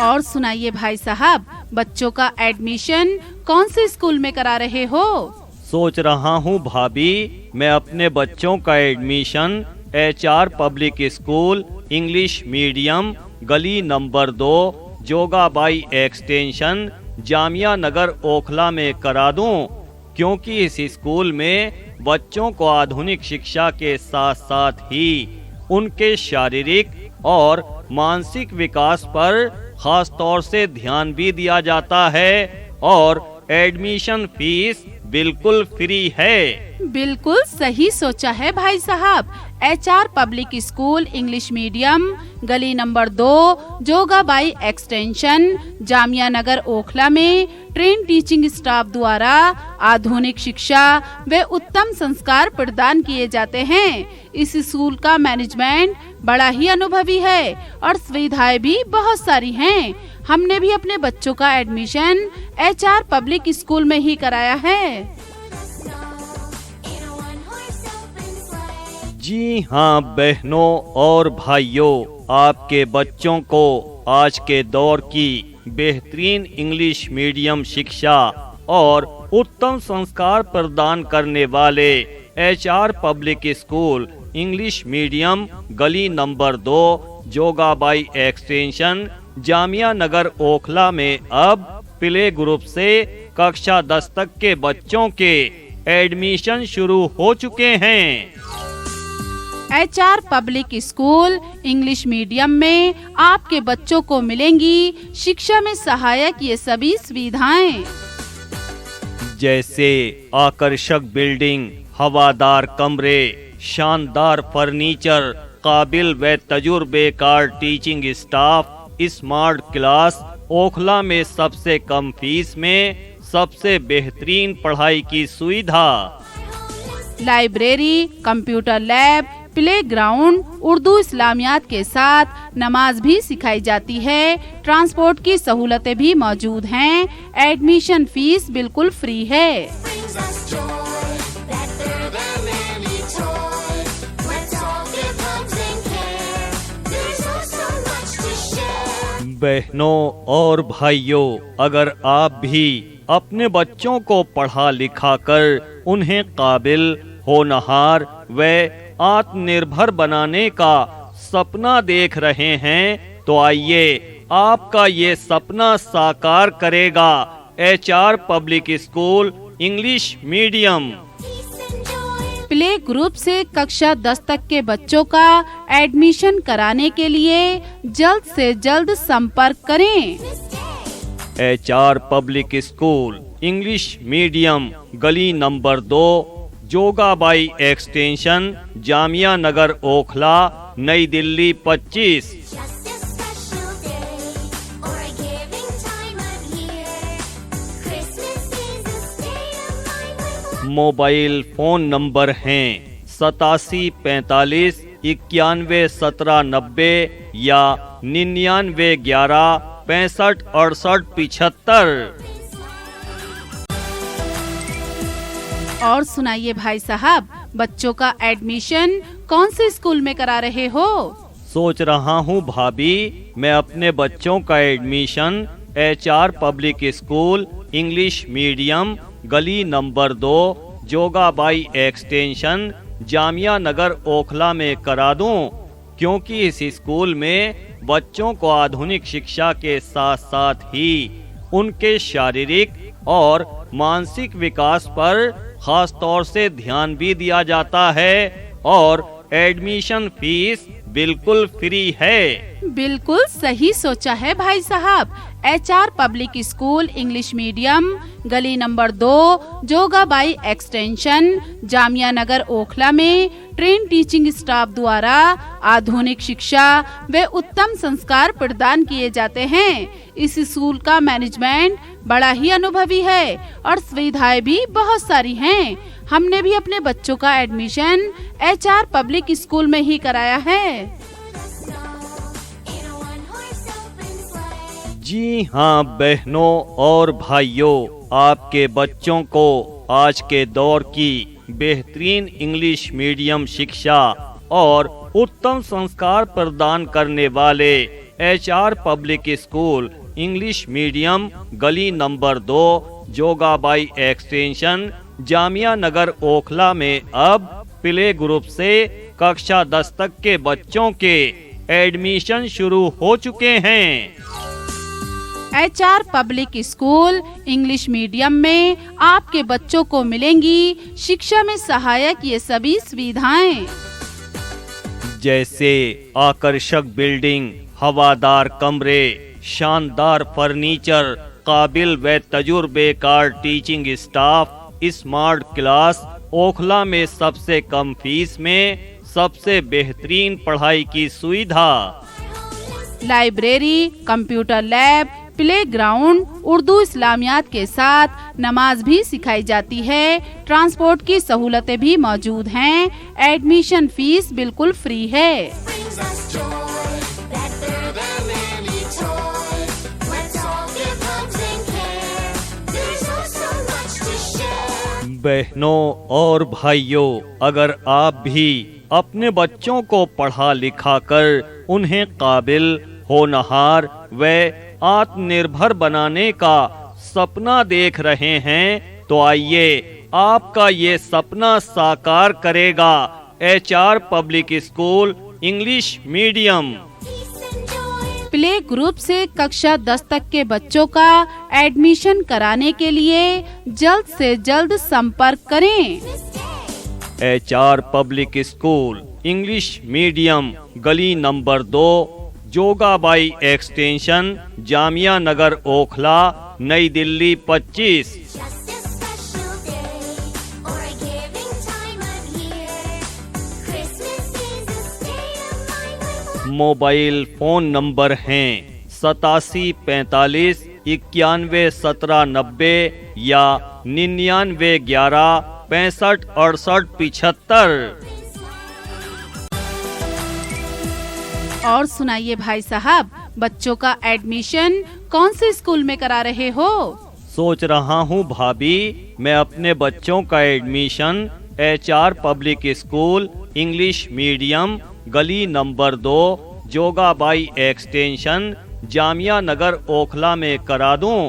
और सुनाइए भाई साहब, बच्चों का एडमिशन कौन से स्कूल में करा रहे हो? सोच रहा हूँ भाभी, मैं अपने बच्चों का admission HR public school English medium गली नंबर 2 जोगाबाई एक्सटेंशन जामिया नगर ओखला में करा दूं, क्योंकि इस स्कूल में बच्चों को आधुनिक शिक्षा के साथ साथ ही उनके शारीरिक और मानसिक विकास पर खास तौर से ध्यान भी दिया जाता है और एडमिशन फीस बिल्कुल फ्री है। बिल्कुल सही सोचा है भाई साहब। HR public school English medium गली नंबर 2 जोगाबाई एक्सटेंशन जामिया नगर ओखला में ट्रेन टीचिंग स्टाफ द्वारा आधुनिक शिक्षा व उत्तम संस्कार प्रदान किए जाते हैं। इस स्कूल का मैनेजमेंट बड़ा ही अनुभवी है और सुविधाएं भी बहुत सारी हैं। हमने भी अपने बच्चों का एडमिशन HR पब्लिक स्कूल में ही कराया है। जी हाँ बहनों और भाइयों, आपके बच्चों को आज के दौर की बेहतरीन इंग्लिश मीडियम शिक्षा और उत्तम संस्कार प्रदान करने वाले HR public school English medium गली नंबर 2 जोगाबाई एक्सटेंशन जामिया नगर ओखला में अब प्ले ग्रुप से कक्षा 10 तक के बच्चों के एडमिशन शुरू हो चुके हैं। HR public school English medium में आपके बच्चों को मिलेंगी शिक्षा में सहायक ये सभी सुविधाएं, जैसे आकर्षक बिल्डिंग, हवादार कमरे, शानदार फर्नीचर, काबिल व तजुर्बेकार teaching staff, smart class, Okhla में सबसे कम फीस में सबसे बेहतरीन पढ़ाई की सुविधा, library, computer lab, playground, Urdu इस्लामियात के साथ नमाज भी सिखाई जाती है। ट्रांसपोर्ट की सहूलतें भी मौजूद हैं। एडमिशन फीस बिल्कुल फ्री है। बहनों और भाइयों, अगर आप भी अपने बच्चों को पढ़ा लिखा कर उन्हें काबिल, होनहार व आत्मनिर्भर बनाने का सपना देख रहे हैं, तो आइए आपका ये सपना साकार करेगा HR public school English medium. Play group से कक्षा 10 तक के बच्चों का एडमिशन कराने के लिए जल्द से जल्द संपर्क करें। HR public school English medium गली नंबर 2 जोगाबाई एक्सटेंशन जामिया नगर ओखला नई दिल्ली 25। मोबाइल फोन नंबर हैं 8745 91 17 90 या 99 11 65 68 75। और सुनाइए भाई साहब, बच्चों का एडमिशन कौन से स्कूल में करा रहे हो? सोच रहा हूँ भाभी, मैं अपने बच्चों का admission HR public school English medium गली नंबर 2 जोगाबाई एक्सटेंशन जामिया नगर ओखला में करा दूं, क्योंकि इस स्कूल में बच्चों को आधुनिक शिक्षा के साथ साथ ही उनके शारीरिक और मानसिक विकास पर खास तौर से ध्यान भी दिया जाता है और एडमिशन फीस बिल्कुल फ्री है। बिल्कुल सही सोचा है भाई साहब। HR public school English medium गली नंबर 2 जोगाबाई एक्सटेंशन जामिया नगर ओखला में ट्रेन टीचिंग स्टाफ द्वारा आधुनिक शिक्षा व उत्तम संस्कार प्रदान किए जाते हैं। इस स्कूल का मैनेजमेंट बड़ा ही अनुभवी है और सुविधाएं भी बहुत सारी हैं। हमने भी अपने बच्चों का एडमिशन HR पब्लिक स्कूल में ही कराया है। जी हाँ बहनों और भाइयों, आपके बच्चों को आज के दौर की बेहतरीन इंग्लिश मीडियम शिक्षा और उत्तम संस्कार प्रदान करने वाले HR public school English medium गली नंबर 2 जोगाबाई एक्सटेंशन जामिया नगर ओखला में अब प्ले ग्रुप से कक्षा 10 तक के बच्चों के एडमिशन शुरू हो चुके हैं। HR public school English medium में आपके बच्चों को मिलेंगी शिक्षा में सहायक ये सभी सुविधाएं, जैसे आकर्षक बिल्डिंग, हवादार कमरे, शानदार फर्नीचर, काबिल व तजुर्बेकार teaching staff, smart class, Okhla में सबसे कम फीस में सबसे बेहतरीन पढ़ाई की सुविधा, library, computer lab, playground, Urdu इस्लामियात के साथ नमाज भी सिखाई जाती है। ट्रांसपोर्ट की सहूलतें भी मौजूद हैं। एडमिशन फीस बिल्कुल फ्री है। बहनों और भाइयों, अगर आप भी अपने बच्चों को पढ़ा लिखा कर उन्हें काबिल, होनहार व आत्मनिर्भर बनाने का सपना देख रहे हैं तो आइए आपका ये सपना साकार करेगा HR public school English medium. Play group से कक्षा 10 तक के बच्चों का एडमिशन कराने के लिए जल्द से जल्द संपर्क करें। HR public school English medium गली नंबर 2 जोगाबाई एक्सटेंशन जामिया नगर ओखला नई दिल्ली 25। मोबाइल फोन नंबर हैं 8745 91 17 90 या 99 11 65 68 75। और सुनाइए भाई साहब, बच्चों का एडमिशन कौन से स्कूल में करा रहे हो? सोच रहा हूँ भाभी, मैं अपने बच्चों का admission HR public school English medium गली नंबर 2 जोगाबाई एक्सटेंशन जामिया नगर ओखला में करा दूं,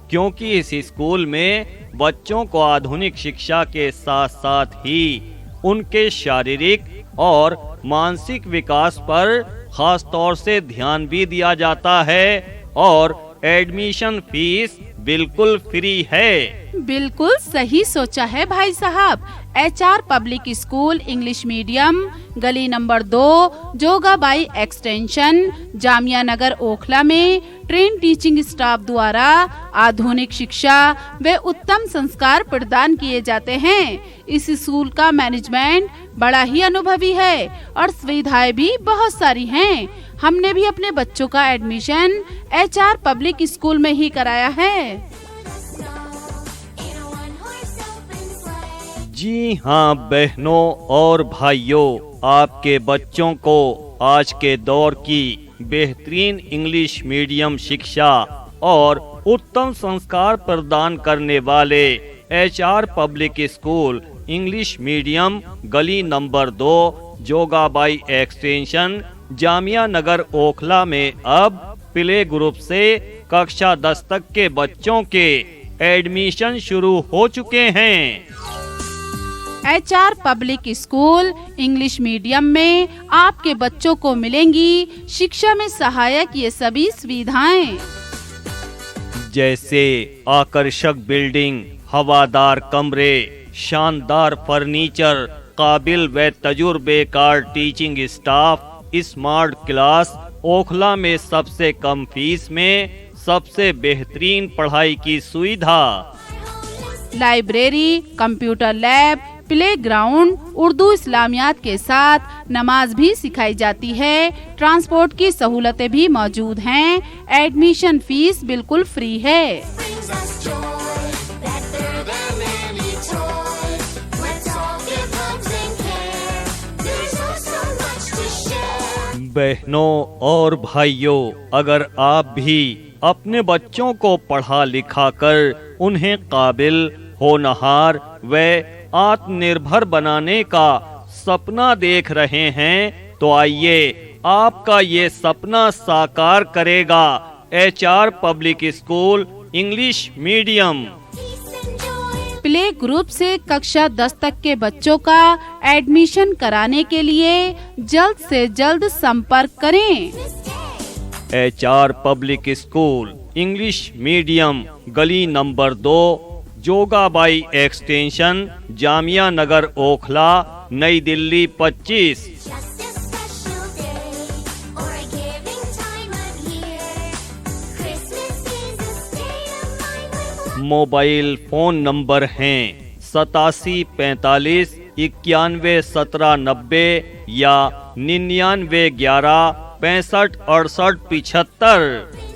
क्योंकि इस स्कूल में बच्चों को आधुनिक शिक्षा के साथ साथ ही उनके शारीरिक और मानसिक विकास पर खास तौर से ध्यान भी दिया जाता है और एडमिशन फीस बिल्कुल फ्री है। बिल्कुल सही सोचा है भाई साहब। HR public school English medium गली नंबर 2 जोगाबाई एक्सटेंशन जामिया नगर ओखला में ट्रेन टीचिंग स्टाफ द्वारा आधुनिक शिक्षा व उत्तम संस्कार प्रदान किए जाते हैं। इस स्कूल का मैनेजमेंट बड़ा ही अनुभवी है और सुविधाएं भी बहुत सारी हैं। हमने भी अपने बच्चों का एडमिशन HR पब्लिक स्कूल में ही कराया है। जी हाँ बहनों और भाइयों, आपके बच्चों को आज के दौर की बेहतरीन इंग्लिश मीडियम शिक्षा और उत्तम संस्कार प्रदान करने वाले HR public school English medium गली नंबर 2 जोगाबाई एक्सटेंशन जामिया नगर ओखला में अब प्ले ग्रुप से कक्षा 10 तक के बच्चों के एडमिशन शुरू हो चुके हैं। HR public school English medium में आपके बच्चों को मिलेंगी शिक्षा में सहायक ये सभी सुविधाएं, जैसे आकर्षक बिल्डिंग, हवादार कमरे, शानदार फर्नीचर, काबिल व तजुर्बेकार teaching staff, smart class, Okhla में सबसे कम फीस में सबसे बेहतरीन पढ़ाई की सुविधा, library, computer lab, playground, Urdu इस्लामियात के साथ नमाज भी सिखाई जाती है। ट्रांसपोर्ट की सहूलतें भी मौजूद हैं। एडमिशन फीस बिल्कुल फ्री है। बहनों और भाइयों, अगर आप भी अपने बच्चों को पढ़ा लिखा कर उन्हें काबिल, होनहार व आत्मनिर्भर बनाने का सपना देख रहे हैं तो आइए आपका ये सपना साकार करेगा HR public school English medium. Play group से कक्षा 10 तक के बच्चों का एडमिशन कराने के लिए जल्द से जल्द संपर्क करें। HR public school English medium, गली नंबर 2, जोगाबाई एक्सटेंशन, जामिया नगर, ओखला, नई दिल्ली 25। मोबाइल फोन नंबर हैं 8745 91 17 90 या 99 11 65 68 75।